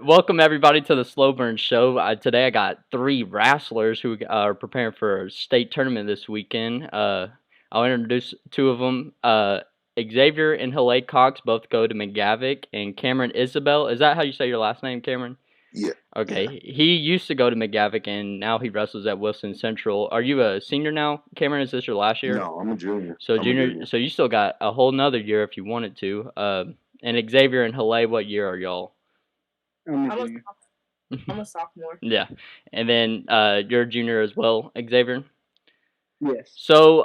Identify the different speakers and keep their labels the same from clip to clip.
Speaker 1: Welcome everybody to the Slowburn Show. Today I got three wrestlers who are preparing for a state tournament this weekend. I'll introduce two of them. Xavier and Haley Cox both go to McGavick, and Cameron Isabel. Is that how you say your last name, Cameron?
Speaker 2: Yeah,
Speaker 1: Okay.
Speaker 2: yeah.
Speaker 1: He used to go to McGavick, and now he wrestles at Wilson Central. Are you a senior now, Cameron? Is this your last year?
Speaker 2: No, I'm a junior.
Speaker 1: So
Speaker 2: I'm a
Speaker 1: junior.
Speaker 2: junior.
Speaker 1: So you still got a whole nother year if you wanted to. And Xavier and Haley, what year are y'all?
Speaker 3: I'm a junior. I'm a sophomore.
Speaker 1: Yeah, and then you're a junior as well, Xavier.
Speaker 3: Yes.
Speaker 1: So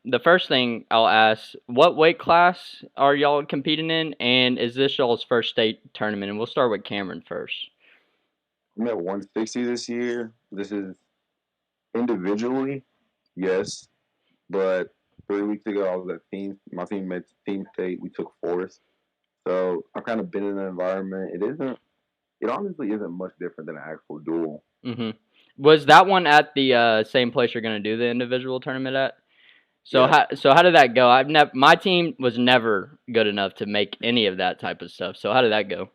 Speaker 1: the first thing I'll ask, what weight class are y'all competing in, and is this y'all's first state tournament? And we'll start with Cameron first.
Speaker 2: I'm at 160 this year. This is individually, yes, but 3 weeks ago I was at team. My team made team state. We took fourth, so I've kind of been in an environment. It isn't. It honestly isn't much different than an actual duel.
Speaker 1: Mm-hmm. Was that one at the same place you're gonna do the individual tournament at? So
Speaker 2: Yeah.
Speaker 1: how did that go? My team was never good enough to make any of that type of stuff. So how did that go?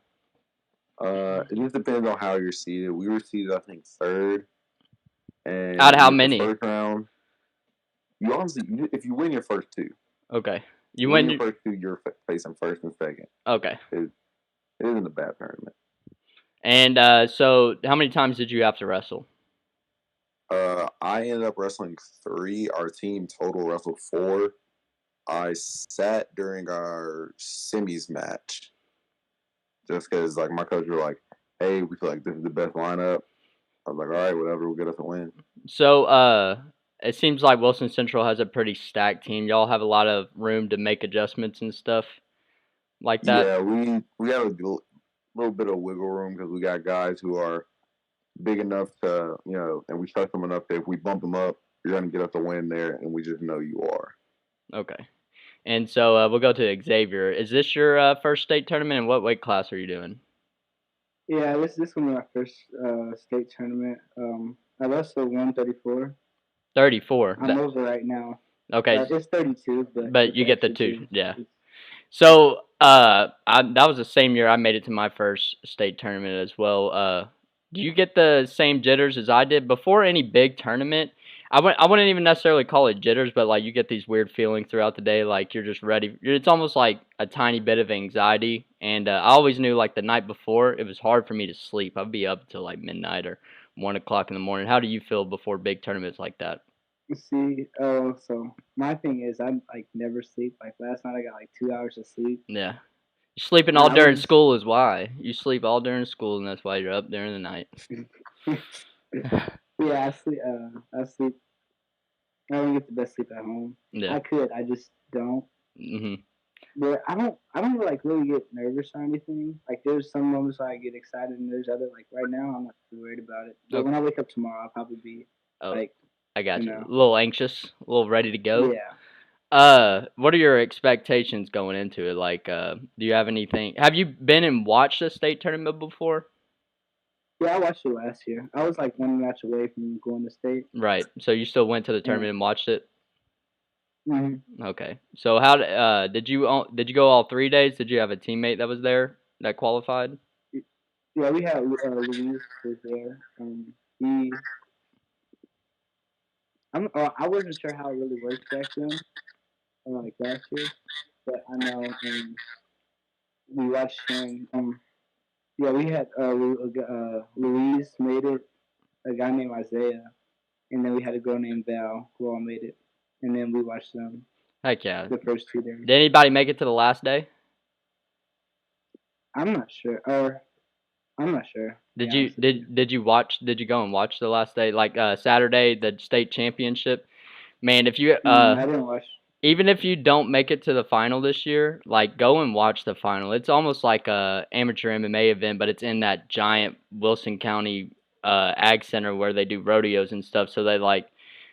Speaker 2: It just depends on how you're seated. We were seated, I think, third, and
Speaker 1: Out of how
Speaker 2: with the
Speaker 1: many?
Speaker 2: first round, if you win your first two,
Speaker 1: Okay, you
Speaker 2: win
Speaker 1: win.
Speaker 2: your first two, you're facing first and second.
Speaker 1: Okay.
Speaker 2: It isn't a bad tournament.
Speaker 1: And so how many times did you have to wrestle?
Speaker 2: I ended up wrestling 3. Our team total wrestled 4. I sat during our semis match just because, like, my coach were like, "Hey, we feel like this is the best lineup." I was like, "All right, whatever, we'll get us a win."
Speaker 1: So it seems like Wilson Central has a pretty stacked team. Y'all have a lot of room to make adjustments and stuff like that.
Speaker 2: Yeah, we have a little bit of wiggle room because we got guys who are big enough to, and we trust them enough that if we bump them up, you're gonna get us a win there, and we just know you are.
Speaker 1: Okay. And so we'll go to Xavier. Is this your first state tournament, and what weight class are you doing?
Speaker 3: Yeah, this one my first state tournament. I wrestled 134.
Speaker 1: 34.
Speaker 3: I'm over right now.
Speaker 1: Okay.
Speaker 3: It's 32,
Speaker 1: But you get the two.
Speaker 3: two.
Speaker 1: Yeah. So that was the same year I made it to my first state tournament as well. Do you get the same jitters as I did before any big tournament? I wouldn't even necessarily call it jitters, but like you get these weird feelings throughout the day, like you're just ready. It's almost like a tiny bit of anxiety, and I always knew like the night before it was hard for me to sleep. I'd be up until like midnight or 1 o'clock in the morning. How do you feel before big tournaments like that?
Speaker 3: See, so my thing is I like never sleep. Like last night I got like 2 hours of sleep.
Speaker 1: Yeah. Sleeping all during school is why. You sleep all during school, and that's why you're up during the night.
Speaker 3: Yeah, I sleep. I sleep. I don't get the best sleep at home.
Speaker 1: Yeah.
Speaker 3: I could. I just don't.
Speaker 1: Mhm.
Speaker 3: But I don't like really get nervous or anything. Like there's some moments where I get excited, and there's other like right now I'm not too worried about it. But when I wake up tomorrow, I'll probably be like,
Speaker 1: I got you.
Speaker 3: know.
Speaker 1: A little anxious, a little ready to go.
Speaker 3: Yeah.
Speaker 1: What are your expectations going into it? Like, do you have anything? Have you been and watched a state tournament before?
Speaker 3: Yeah, I watched it last year. I was like one match away from going to state.
Speaker 1: Right. So you still went to the tournament and watched it.
Speaker 3: Mm-hmm.
Speaker 1: Okay. So how did you go all 3 days? Did you have a teammate that was there that qualified?
Speaker 3: Yeah, we had Luis was there. He, I wasn't sure how it really worked back then, like last year, but I know we watched him. Yeah, we had Louise made it, a guy named Isaiah, and then we had a girl named Val who all made it, and then we watched them.
Speaker 1: Heck yeah.
Speaker 3: The first 2 days.
Speaker 1: Did anybody make it to the last day?
Speaker 3: I'm not sure. I'm not sure.
Speaker 1: Did you watch? Did you go and watch the last day, like Saturday, the state championship? Man, if you
Speaker 3: I didn't watch.
Speaker 1: Even if you don't make it to the final this year, like go and watch the final. It's almost like a amateur MMA event, but it's in that giant Wilson County ag center where they do rodeos and stuff. So they like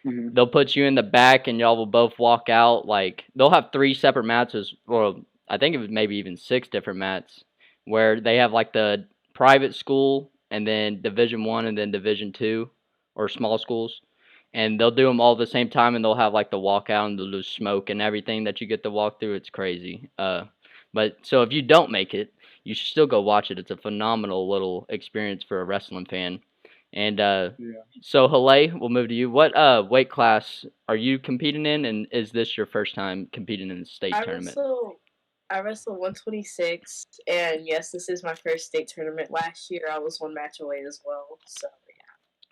Speaker 1: they'll put you in the back and y'all will both walk out. Like they'll have 3 separate matches, or I think it was maybe even 6 different mats, where they have like the private school and then Division 1 and then Division 2 or small schools, and they'll do them all at the same time, and they'll have like the walkout and the smoke and everything that you get to walk through. It's crazy. But so if you don't make it, you should still go watch it. It's a phenomenal little experience for a wrestling fan. And
Speaker 3: Yeah.
Speaker 1: so Haley, we'll move to you. What weight class are you competing in, and is this your first time competing in the state tournament?
Speaker 4: I wrestle 126, and yes, this is my first state tournament. Last year, I was one match away as well. So yeah.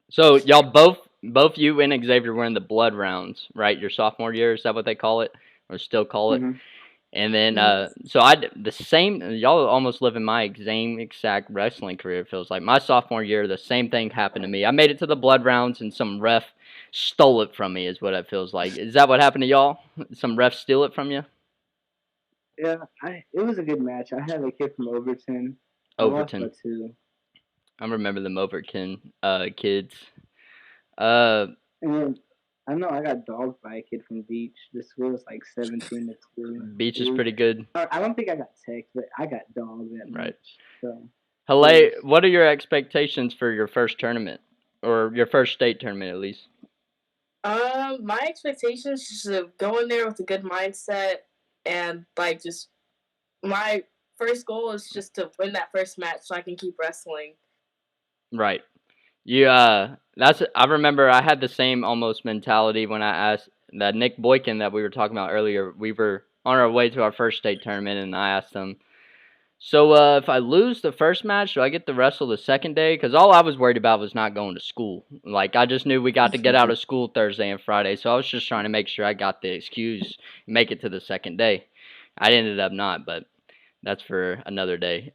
Speaker 1: So y'all both you and Xavier were in the blood rounds, right? Your sophomore year, is that what they call it, or still call it?
Speaker 3: Mhm.
Speaker 1: And then so the same. Y'all almost live in my same exact wrestling career. It feels like my sophomore year, the same thing happened to me. I made it to the blood rounds, and some ref stole it from me. Is what it feels like. Is that what happened to y'all? Some ref steal it from you?
Speaker 3: Yeah, it was a good match. I had a kid from Overton. I lost by
Speaker 1: Overton.
Speaker 3: 2.
Speaker 1: I remember them Overton kids.
Speaker 3: And then I know I got dogged by a kid from Beach. The score was like 17-2.
Speaker 1: Beach is pretty good.
Speaker 3: I don't think I got teched, but I got dogged that
Speaker 1: Right.
Speaker 3: match. So.
Speaker 1: Haley, what are your expectations for your first tournament, or your first state tournament at least?
Speaker 4: My expectations is to go in there with a good mindset, and like just my first goal is just to win that first match so I can keep wrestling.
Speaker 1: Right. You I remember I had the same almost mentality when I asked that Nick Boykin that we were talking about earlier. We were on our way to our first state tournament, and I asked him, so if I lose the first match, do I get to wrestle the second day? Because all I was worried about was not going to school. Like, I just knew we got to get out of school Thursday and Friday, so I was just trying to make sure I got the excuse, make it to the second day. I ended up not, but that's for another day.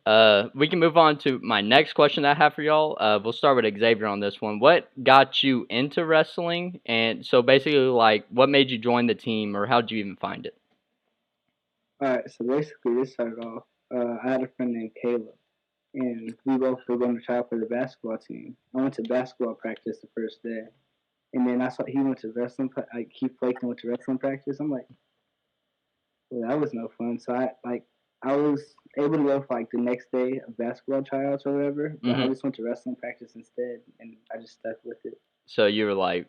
Speaker 1: We can move on to my next question that I have for y'all. We'll start with Xavier on this one. What got you into wrestling? And so basically, like, what made you join the team, or how did you even find it?
Speaker 3: Alright, so basically this started off. I had a friend named Caleb, and we both were going to try out for the basketball team. I went to basketball practice the first day, and then I saw he went to wrestling. Like he went to wrestling practice. I'm like, well, that was no fun. So I was able to go for like the next day of basketball tryouts or whatever, but I just went to wrestling practice instead, and I just stuck with it.
Speaker 1: So you were like,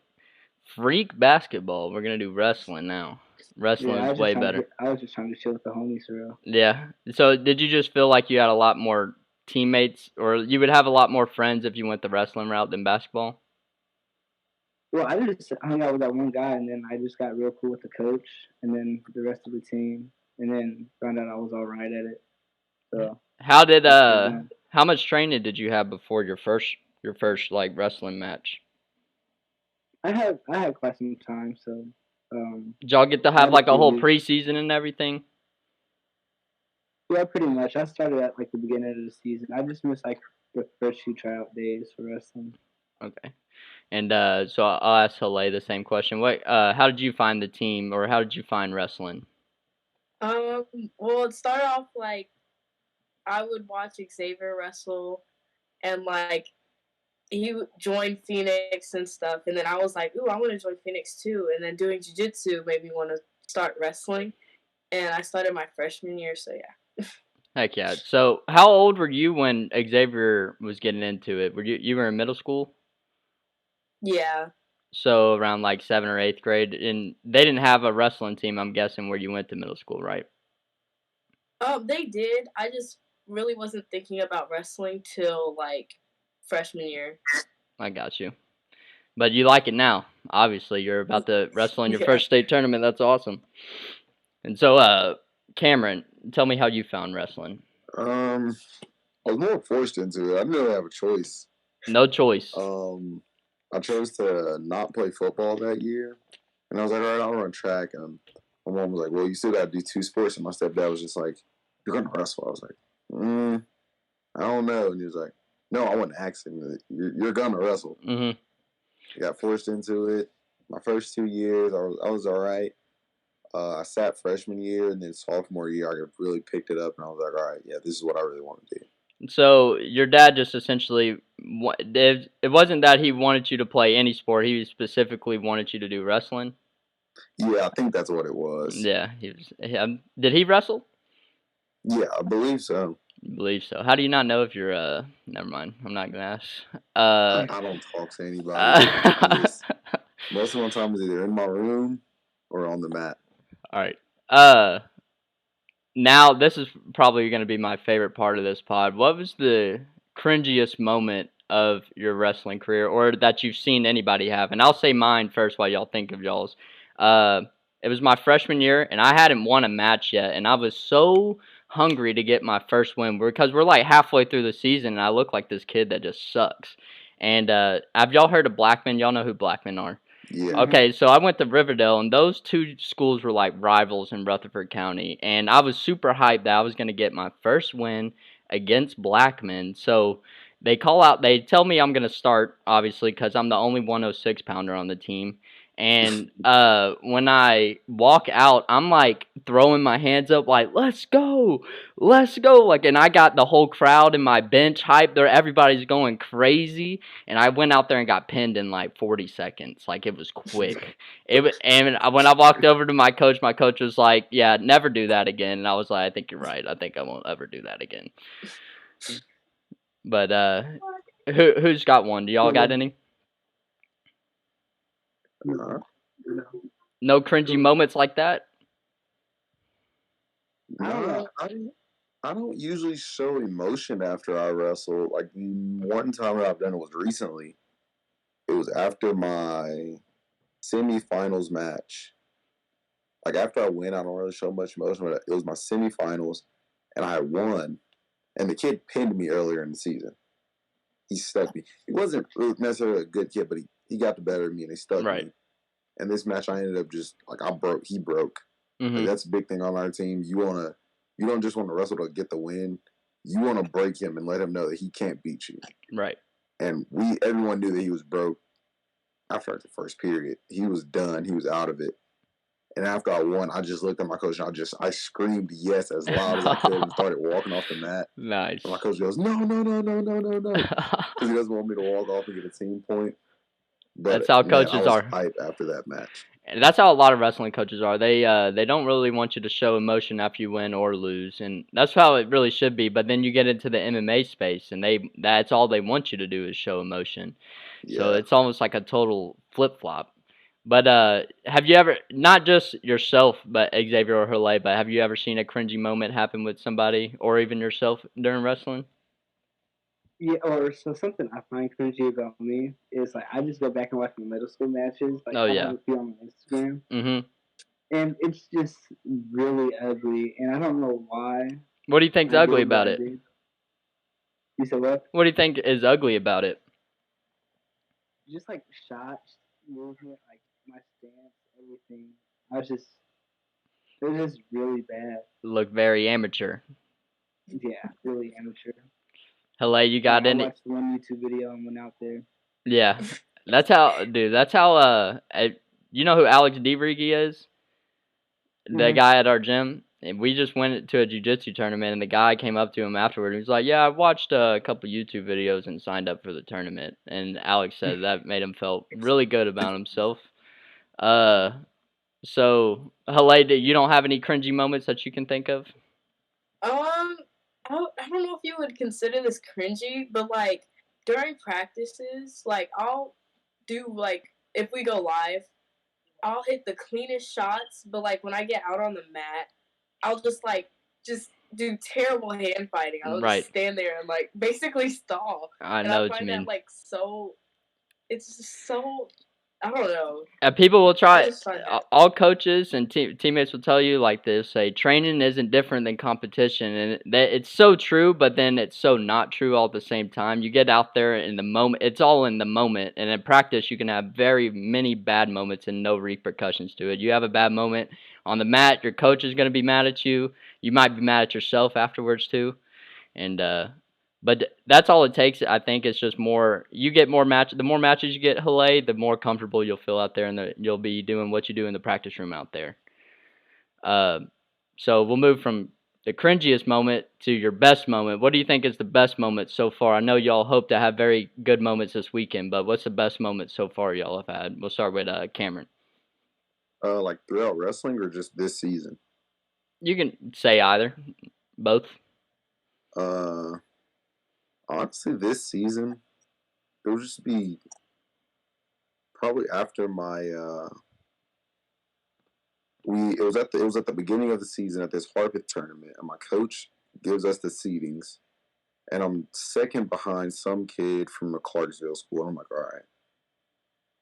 Speaker 1: freak basketball, we're gonna do wrestling now. Wrestling is way better.
Speaker 3: I was just trying to chill with the homies, bro.
Speaker 1: Yeah. So did you just feel like you had a lot more teammates, or you would have a lot more friends if you went the wrestling route than basketball?
Speaker 3: Well, I just hung out with that one guy, and then I just got real cool with the coach, and then the rest of the team, and then found out I was all right at it. So
Speaker 1: how much training did you have before your first like wrestling match?
Speaker 3: I had quite some time, so.
Speaker 1: Did y'all get to have like a whole preseason and everything?
Speaker 3: Yeah, pretty much. I started at like the beginning of the season. I just missed like the first 2 tryout days for wrestling.
Speaker 1: Okay. And so I'll ask Haley the same question. How did you find the team, or how did you find wrestling?
Speaker 4: Well, it started off like I would watch Xavier wrestle, and like he joined Phoenix and stuff, and then I was like, ooh, I want to join Phoenix too. And then doing jiu-jitsu made me want to start wrestling, and I started my freshman year, so yeah.
Speaker 1: Heck yeah. So how old were you when Xavier was getting into it? You were in middle school?
Speaker 4: Yeah.
Speaker 1: So around like 7th or 8th grade, and they didn't have a wrestling team, I'm guessing, where you went to middle school, right?
Speaker 4: They did. I just really wasn't thinking about wrestling till like freshman year.
Speaker 1: I got you. But you like it now. Obviously, you're about to wrestle in your first state tournament. That's awesome. And so, Cameron, tell me how you found wrestling.
Speaker 2: I was more forced into it. I didn't really have a choice.
Speaker 1: No choice.
Speaker 2: I chose to not play football that year, and I was like, all right, I'll run track. And my mom was like, well, you still got to do 2 sports. And my stepdad was just like, you're going to wrestle. I was like, I don't know. And he was like, no, I want to ask him. You're going to wrestle.
Speaker 1: Mm-hmm.
Speaker 2: I got forced into it. My first 2 years, I was all right. I sat freshman year, and then sophomore year, I really picked it up, and I was like, all right, yeah, this is what I really want to do.
Speaker 1: So your dad just essentially, it wasn't that he wanted you to play any sport. He specifically wanted you to do wrestling.
Speaker 2: Yeah, I think that's what it was.
Speaker 1: Yeah, did he wrestle?
Speaker 2: Yeah, I believe so.
Speaker 1: I believe so. How do you not know if you're never mind. I'm not gonna ask.
Speaker 2: I don't talk to anybody. Most of my time is either in my room or on the mat.
Speaker 1: All right. now this is probably going to be my favorite part of this pod. What was the cringiest moment of your wrestling career, or that you've seen anybody have? And I'll say mine first while y'all think of y'all's. Uh, it was my freshman year, and I hadn't won a match yet, and I was so hungry to get my first win because we're like halfway through the season, and I look like this kid that just sucks. And have y'all heard of Blackman? Y'all know who Blackman are.
Speaker 2: Yeah.
Speaker 1: Okay, so I went to Riverdale, and those two schools were like rivals in Rutherford County, and I was super hyped that I was going to get my first win against Blackman. So they tell me I'm going to start, obviously, because I'm the only 106 pounder on the team. And when I walk out, I'm like throwing my hands up, like let's go, like, and I got the whole crowd in my bench hyped. There, everybody's going crazy. And I went out there and got pinned in like 40 seconds. Like, it was quick. And when I walked over to my coach was like, "Yeah, never do that again." And I was like, "I think you're right. I think I won't ever do that again." But who's got one? Do y'all got any?
Speaker 2: Uh,
Speaker 1: No cringy moments like that?
Speaker 2: no, I don't usually show emotion after I wrestle. Like, the one time that I've done it was recently. It was after my semifinals match. Like, after I win, I don't really show much emotion, but it was my semifinals, and I had won. And the kid pinned me earlier in the season. He stuck me. He wasn't necessarily a good kid, but he got the better of me, and he stuck me. And this match, I ended up just, like, I broke. He broke.
Speaker 1: Mm-hmm.
Speaker 2: Like, that's a big thing on our team. You don't just want to wrestle to get the win. You want to break him and let him know that he can't beat you.
Speaker 1: Right.
Speaker 2: And everyone knew that he was broke after like the first period. He was done. He was out of it. And after I won, I just looked at my coach and I screamed yes as loud as I could and started walking off the mat.
Speaker 1: Nice.
Speaker 2: And my coach goes, no, because he doesn't want me to walk off and get a team point. But
Speaker 1: that's how coaches
Speaker 2: I was
Speaker 1: are.
Speaker 2: hyped after that match.
Speaker 1: And that's how a lot of wrestling coaches are. They don't really want you to show emotion after you win or lose, and that's how it really should be. But then you get into the MMA space, and that's all they want you to do is show emotion.
Speaker 2: Yeah.
Speaker 1: So it's almost like a total flip flop. But have you ever, not just yourself, but Xavier or Hurley, but have you ever seen a cringy moment happen with somebody or even yourself during wrestling?
Speaker 3: Yeah, or so something I find cringy about me is like I just go back and watch my middle school matches. Like I have a few on my Instagram.
Speaker 1: Mm-hmm.
Speaker 3: And it's just really ugly, and I don't know why.
Speaker 1: What do you think's ugly about it?
Speaker 3: You said what?
Speaker 1: What do you think is ugly about it?
Speaker 3: Just like shots, movement, like my stance, everything. It was just really bad.
Speaker 1: Look very amateur.
Speaker 3: Yeah, really amateur.
Speaker 1: Hello, you got any?
Speaker 3: I watched one YouTube video and went out there.
Speaker 1: Yeah, that's how, dude. That's how. You know who Alex DeVrigi is? The guy at our gym. And we just went to a jiu-jitsu tournament, and the guy came up to him afterward. And he was like, "Yeah, I watched a couple YouTube videos and signed up for the tournament." And Alex said that made him feel really good about himself. So, Haley, you don't have any cringy moments that you can think of?
Speaker 4: I don't know if you would consider this cringy, but like during practices, like I'll do like if we go live, I'll hit the cleanest shots, but like when I get out on the mat, I'll just do terrible hand fighting. I'll just stand there and like basically stall.
Speaker 1: I know what you mean.
Speaker 4: That, like, it's just so, I don't know.
Speaker 1: People will try. All coaches and teammates will tell you like this: say training isn't different than competition, and it's so true. But then it's so not true all at the same time. You get out there in the moment; it's all in the moment. And in practice, you can have very many bad moments and no repercussions to it. You have a bad moment on the mat, your coach is going to be mad at you. You might be mad at yourself afterwards too, and but that's all it takes. I think it's just more. You get more the more matches you get, Haley, the more comfortable you'll feel out there, and you'll be doing what you do in the practice room out there. So we'll move from the cringiest moment to your best moment. What do you think is the best moment so far? I know y'all hope to have very good moments this weekend, but what's the best moment so far y'all have had? We'll start with Cameron.
Speaker 2: Like throughout wrestling or just this season?
Speaker 1: You can say either, both.
Speaker 2: Honestly, this season, it would just be probably after my it was at the beginning of the season at this Harpeth tournament, and my coach gives us the seedings, and I'm second behind some kid from the Clarksville school. I'm like, all right,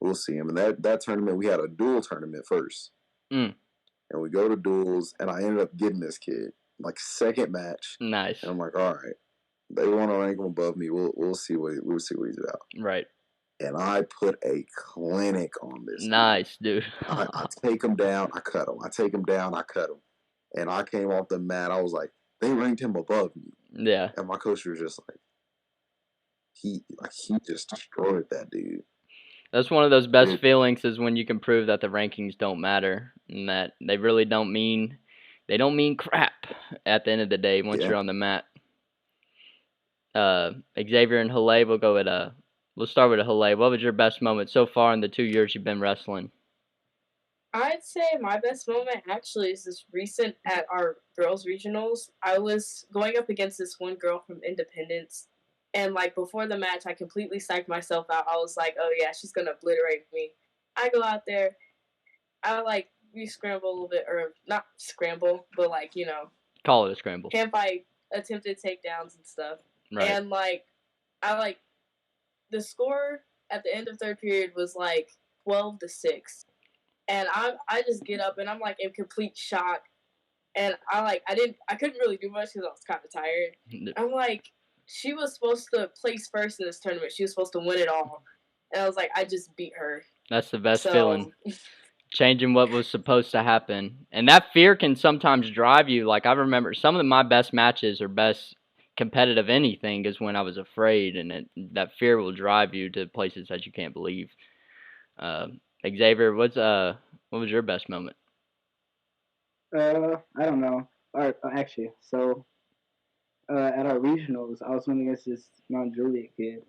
Speaker 2: we'll see him. And that tournament, we had a dual tournament first, and we go to duels, and I ended up getting this kid like second match.
Speaker 1: Nice.
Speaker 2: And I'm like, all right, they want to rank him above me. We'll see what he's about.
Speaker 1: Right.
Speaker 2: And I put a clinic on this.
Speaker 1: Nice, dude.
Speaker 2: I take him down, I cut him. I take him down, I cut him. And I came off the mat. I was like, they ranked him above me.
Speaker 1: Yeah.
Speaker 2: And my coach was just like, he just destroyed that dude.
Speaker 1: That's one of those best feelings is when you can prove that the rankings don't matter and that they really don't mean crap at the end of the day once you're on the mat. Xavier and Haley, we'll start with Haley. What was your best moment so far in the 2 years you've been wrestling?
Speaker 4: I'd say my best moment actually is this recent at our girls regionals. I was going up against this one girl from Independence, and like before the match, I completely psyched myself out. I was like, "Oh yeah, she's gonna obliterate me." I go out there, we scramble a little bit, or not scramble, but
Speaker 1: call it a scramble.
Speaker 4: Hand fight, attempted takedowns and stuff,
Speaker 1: right.
Speaker 4: And the score at the end of third period was 12-6. And I just get up and I'm in complete shock, and I couldn't really do much because I was kind of tired. I'm she was supposed to place first in this tournament. She was supposed to win it all, and I was I just beat her.
Speaker 1: That's the best feeling. Changing what was supposed to happen, and that fear can sometimes drive you. I remember some of my best matches or best competitive anything is when I was afraid, and that fear will drive you to places that you can't believe. Xavier, what was your best moment?
Speaker 3: I don't know. Actually, so at our regionals, I was winning against this Mount Juliet kid,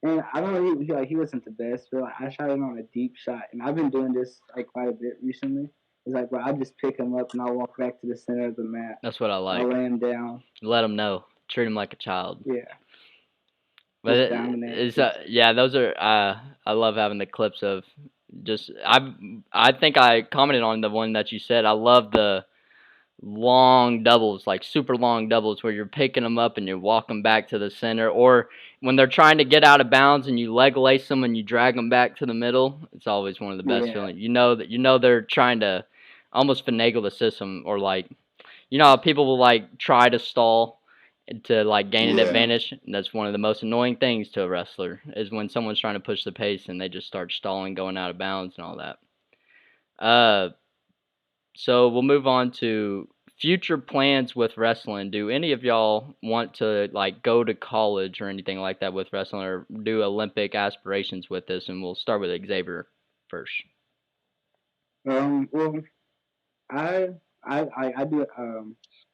Speaker 3: and I don't know, he wasn't the best, but I shot him on a deep shot, and I've been doing this quite a bit recently. It's bro, I just pick him up and I'll walk back to the center of the mat.
Speaker 1: That's what I like.
Speaker 3: I'll lay him down.
Speaker 1: Let him know. Treat him like a child.
Speaker 3: Yeah.
Speaker 1: But those are I love having the clips of just I think I commented on the one that you said. I love the long doubles, super long doubles where you're picking them up and you're walking back to the center, or when they're trying to get out of bounds and you leg lace them and you drag them back to the middle. It's always one of the best feelings. You know they're trying to almost finagle the system, or how people will try to stall to gain an advantage. And that's one of the most annoying things to a wrestler is when someone's trying to push the pace and they just start stalling, going out of bounds and all that. So we'll move on to future plans with wrestling. Do any of y'all want to go to college or anything like that with wrestling, or do Olympic aspirations with this? And we'll start with Xavier first.
Speaker 3: Well, I do.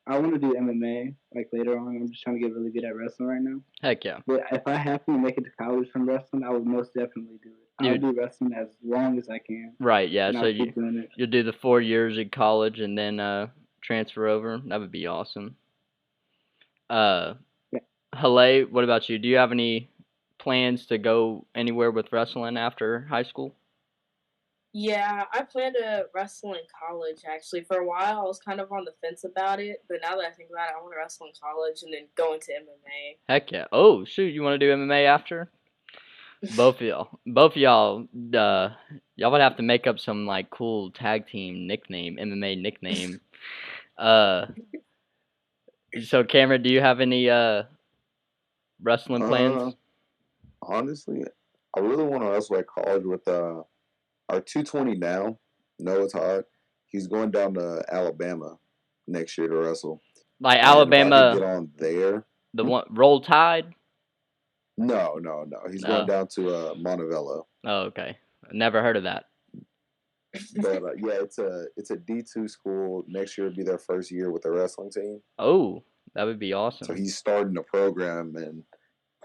Speaker 3: I want to do MMA later on. I'm just trying to get really good at wrestling right now.
Speaker 1: Heck yeah!
Speaker 3: But if I happen to make it to college from wrestling, I would most definitely do it. I'll do wrestling as long as I can.
Speaker 1: Right. Yeah. So you'll do the 4 years at college and then transfer over. That would be awesome. Haley, what about you? Do you have any plans to go anywhere with wrestling after high school?
Speaker 4: Yeah, I plan to wrestle in college, actually. For a while, I was kind of on the fence about it, but now that I think about it, I want to wrestle in college and then go into MMA.
Speaker 1: Heck yeah. Oh, shoot, you want to do MMA after? Both of y'all, y'all would have to make up some cool tag team nickname, MMA nickname. So Cameron, do you have any wrestling plans?
Speaker 2: Honestly, I really want to wrestle at college with our 220 now, Noah Todd. He's going down to Alabama next year to wrestle.
Speaker 1: Alabama,
Speaker 2: get on there.
Speaker 1: The one Roll Tide.
Speaker 2: No. He's going down to Montevello.
Speaker 1: Oh, okay. Never heard of that.
Speaker 2: But it's a D2 school. Next year would be their first year with the wrestling team.
Speaker 1: Oh, that would be awesome.
Speaker 2: So he's starting a program, and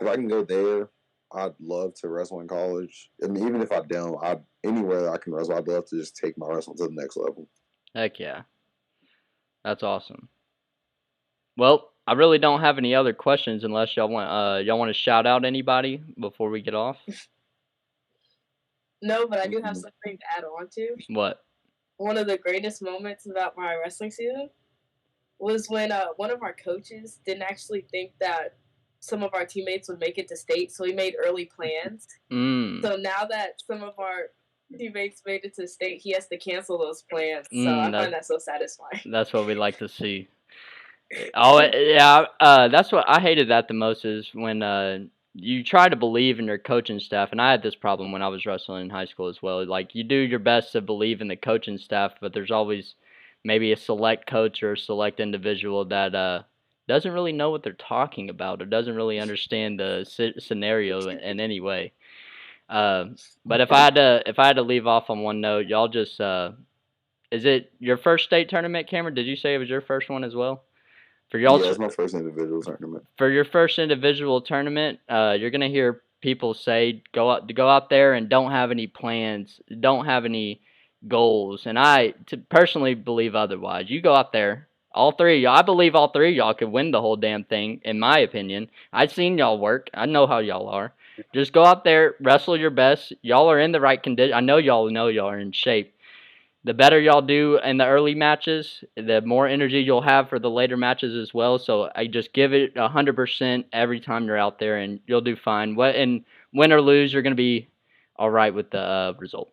Speaker 2: if I can go there, I'd love to wrestle in college. I mean, even if I don't, anywhere that I can wrestle, I'd love to just take my wrestling to the next level.
Speaker 1: Heck yeah. That's awesome. Well, I really don't have any other questions unless y'all want to shout out anybody before we get off.
Speaker 4: No, but I do have something to add on to.
Speaker 1: What?
Speaker 4: one of the greatest moments about my wrestling season was when one of our coaches didn't actually think that some of our teammates would make it to state, so he made early plans. So now that some of our teammates made it to state, he has to cancel those plans. So I find that so satisfying.
Speaker 1: That's what we like to see. Oh yeah, that's what I hated that the most is when you try to believe in your coaching staff, and I had this problem when I was wrestling in high school as well. Like you do your best to believe in the coaching staff, but there's always maybe a select coach or a select individual that doesn't really know what they're talking about or doesn't really understand the scenario in any way. But if I had to leave off on one note, y'all just is it your first state tournament, Cameron? Did you say it was your first one as well? For y'all,
Speaker 2: Yeah, it's my first individual tournament.
Speaker 1: For your first individual tournament, you're gonna hear people say go out there and don't have any plans, don't have any goals, and I personally believe otherwise. You go out there, all three of y'all. I believe all three of y'all could win the whole damn thing. In my opinion, I've seen y'all work. I know how y'all are. Just go out there, wrestle your best. Y'all are in the right condition. I know y'all are in shape. The better y'all do in the early matches, the more energy you'll have for the later matches as well. So I just give it 100% every time you're out there, and you'll do fine. And win or lose, you're gonna be all right with the result.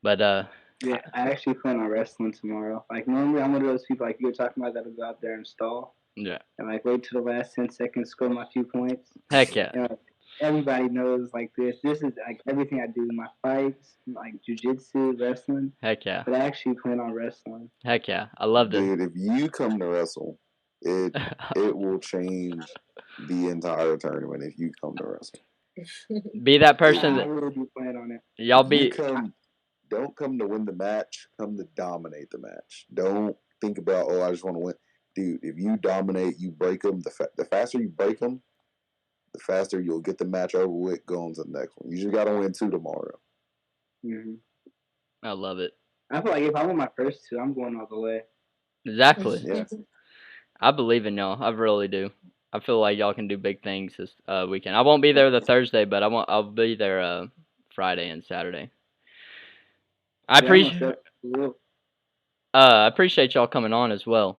Speaker 1: But
Speaker 3: yeah, I actually plan on wrestling tomorrow. Like normally, I'm one of those people like you were talking about that'll go out there and stall.
Speaker 1: Yeah.
Speaker 3: And like wait till the last 10 seconds, score my few points.
Speaker 1: Heck yeah.
Speaker 3: You know, everybody knows like this. This is like everything I do. My fights, like jujitsu, wrestling.
Speaker 1: Heck yeah.
Speaker 3: But I actually plan on wrestling.
Speaker 1: Heck yeah. I love this.
Speaker 2: Dude, if you come to wrestle, it will change the entire tournament if you come to wrestle.
Speaker 1: Be that person.
Speaker 3: I really do plan on it.
Speaker 1: Y'all be.
Speaker 2: Don't come to win the match. Come to dominate the match. Don't think about, oh, I just want to win. Dude, if you dominate, you break them. The faster you break them, the faster you'll get the match over with, go on to the next one. You just got to win 2 tomorrow.
Speaker 3: Mm-hmm.
Speaker 1: I love it.
Speaker 3: I feel like if I win my first 2, I'm going all the way.
Speaker 1: Exactly.
Speaker 2: Yeah.
Speaker 1: I believe in y'all. I really do. I feel like y'all can do big things this weekend. I won't be there the Thursday, but I'll be there Friday and Saturday. I appreciate y'all coming on as well.